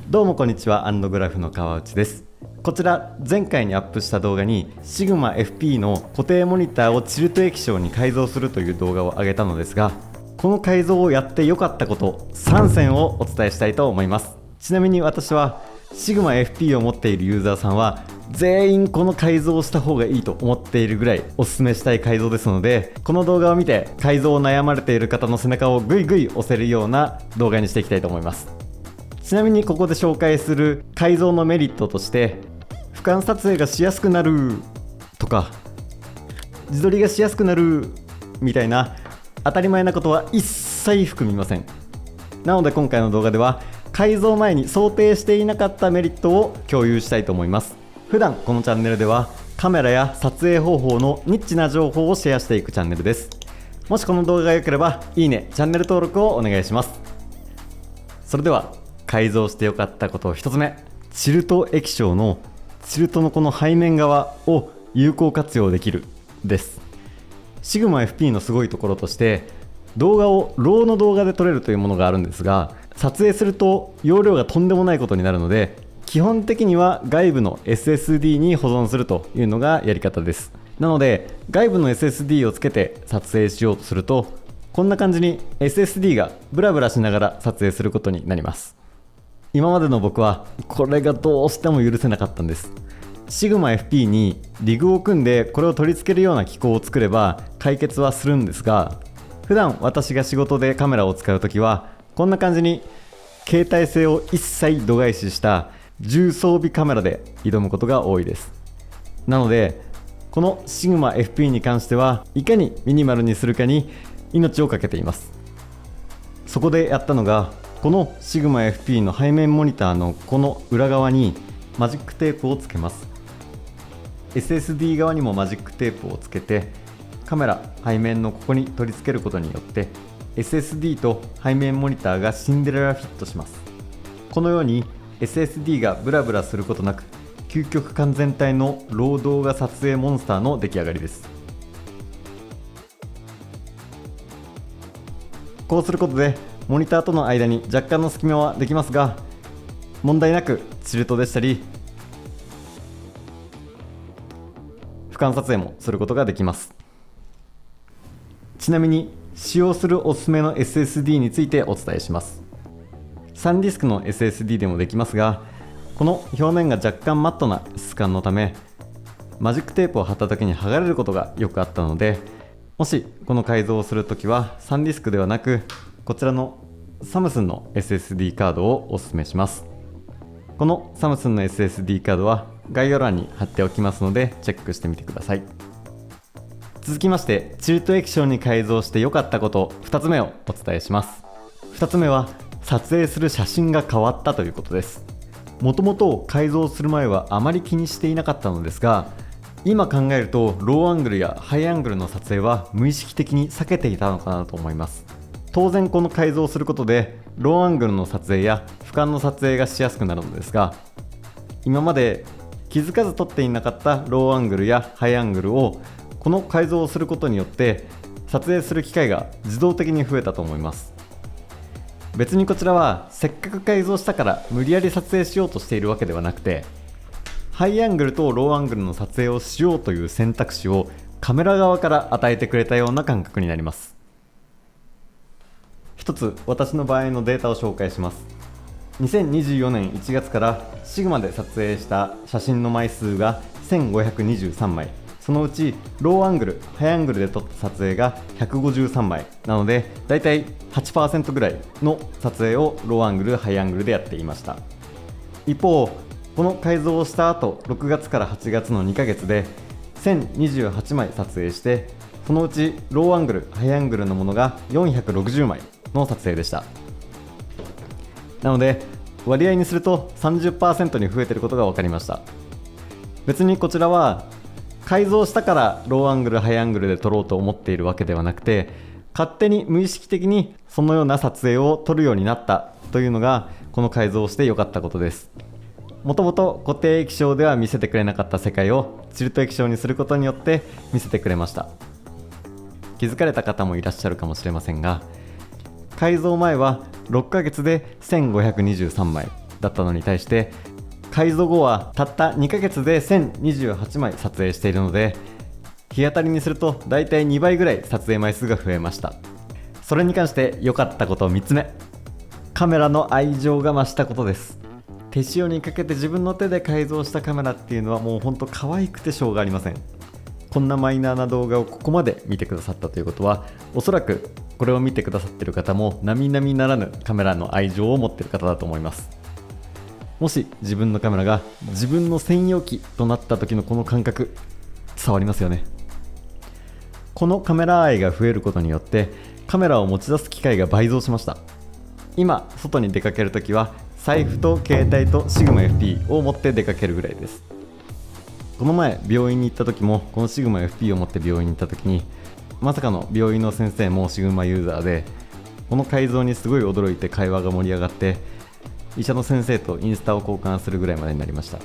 どうもこんにちは。アンドグラフの川内です。こちら前回にアップした動画に Sigma-FP の固定モニターをチルト液晶に改造するという動画を上げたのですが、この改造をやって良かったこと3選をお伝えしたいと思います。ちなみに私は Sigma-FP を持っているユーザーさんは全員この改造をした方がいいと思っているぐらいおすすめしたい改造ですので、この動画を見て改造を悩まれている方の背中をぐいぐい押せるような動画にしていきたいと思います。ちなみにここで紹介する改造のメリットとして、俯瞰撮影がしやすくなるとか自撮りがしやすくなるみたいな当たり前なことは一切含みません。なので今回の動画では改造前に想定していなかったメリットを共有したいと思います。普段このチャンネルではカメラや撮影方法のニッチな情報をシェアしていくチャンネルです。もしこの動画が良ければいいね、チャンネル登録をお願いします。それでは改造して良かったこと1つ目、チルト液晶のチルトのこの背面側を有効活用できるです。Sigma-FP のすごいところとして動画をローの動画で撮れるというものがあるんですが、撮影すると容量がとんでもないことになるので、基本的には外部の SSD に保存するというのがやり方です。なので外部の SSD をつけて撮影しようとすると、こんな感じに SSD がブラブラしながら撮影することになります。今までの僕はこれがどうしても許せなかったんです。Sigma-FP にリグを組んでこれを取り付けるような機構を作れば解決はするんですが、普段私が仕事でカメラを使うときはこんな感じに携帯性を一切度外視した重装備カメラで挑むことが多いです。なのでこの Sigma-FP に関してはいかにミニマルにするかに命をかけています。そこでやったのが、この Sigma-FP の背面モニターのこの裏側にマジックテープをつけます。 SSD 側にもマジックテープをつけてカメラ背面のここに取り付けることによって SSD と背面モニターがシンデレラフィットします。このように SSD がブラブラすることなく究極完全体のロー動画撮影モンスターの出来上がりです。こうすることでモニターとの間に若干の隙間はできますが、問題なくチルトでしたり俯瞰撮影もすることができます。ちなみに使用するおすすめの SSD についてお伝えします。サンディスクの SSD でもできますが、この表面が若干マットな質感のためマジックテープを貼った時に剥がれることがよくあったので、もしこの改造をするときはサンディスクではなくこちらのサムスンの SSD カードをお勧めします。このサムスンの SSD カードは概要欄に貼っておきますのでチェックしてみてください。続きましてチルト液晶に改造して良かったこと2つ目をお伝えします。2つ目は撮影する写真が変わったということです。もともと改造する前はあまり気にしていなかったのですが、今考えるとローアングルやハイアングルの撮影は無意識的に避けていたのかなと思います。当然この改造をすることでローアングルの撮影や俯瞰の撮影がしやすくなるのですが、今まで気づかず撮っていなかったローアングルやハイアングルをこの改造をすることによって撮影する機会が自動的に増えたと思います。別にこちらはせっかく改造したから無理やり撮影しようとしているわけではなくて、ハイアングルとローアングルの撮影をしようという選択肢をカメラ側から与えてくれたような感覚になります。一つ私の場合のデータを紹介します。2024年1月からシグマで撮影した写真の枚数が1523枚、そのうちローアングル、ハイアングルで撮った撮影が153枚なので、だいたい 8% ぐらいの撮影をローアングル、ハイアングルでやっていました。一方この改造をした後6月から8月の2ヶ月で1028枚撮影して、そのうちローアングル、ハイアングルのものが460枚の撮影でした。なので割合にすると 30% に増えていることが分かりました。別にこちらは改造したからローアングル、ハイアングルで撮ろうと思っているわけではなくて、勝手に無意識的にそのような撮影を撮るようになったというのがこの改造をして良かったことです。もともと固定液晶では見せてくれなかった世界をチルト液晶にすることによって見せてくれました。気づかれた方もいらっしゃるかもしれませんが、改造前は6ヶ月で1523枚、だったのに対して、改造後はたった2ヶ月で1028枚撮影しているので、日当たりにするとだいたい2倍ぐらい撮影枚数が増えました。それに関して良かったこと3つ目、カメラの愛情が増したことです。手塩にかけて自分の手で改造したカメラっていうのはもうほんと可愛くてしょうがありません。こんなマイナーな動画をここまで見てくださったということは、おそらくこれを見てくださっている方も並々ならぬカメラの愛情を持っている方だと思います。もし自分のカメラが自分の専用機となった時のこの感覚、伝わりますよね。このカメラ愛が増えることによってカメラを持ち出す機会が倍増しました。今外に出かけるときは財布と携帯とシグマ FP を持って出かけるぐらいです。この前病院に行った時もこのシグマ FP を持って病院に行った時に、まさかの病院の先生もシグマユーザーで、この改造にすごい驚いて会話が盛り上がって、医者の先生とインスタを交換するぐらいまでになりました。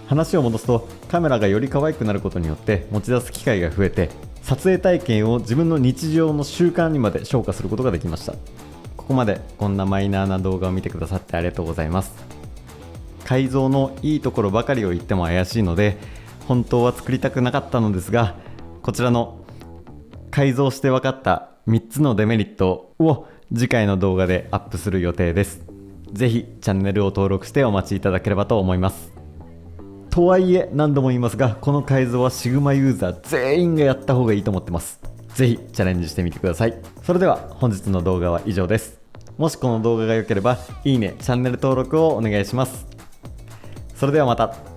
話を戻すと、カメラがより可愛くなることによって持ち出す機会が増えて、撮影体験を自分の日常の習慣にまで昇華することができました。ここまでこんなマイナーな動画を見てくださってありがとうございます。改造のいいところばかりを言っても怪しいので、本当は作りたくなかったのですが、こちらの改造して分かった3つのデメリットを次回の動画でアップする予定です。ぜひチャンネルを登録してお待ちいただければと思います。とはいえ何度も言いますが、この改造はシグマユーザー全員がやった方がいいと思ってます。ぜひチャレンジしてみてください。それでは本日の動画は以上です。もしこの動画が良ければいいね、チャンネル登録をお願いします。それではまた。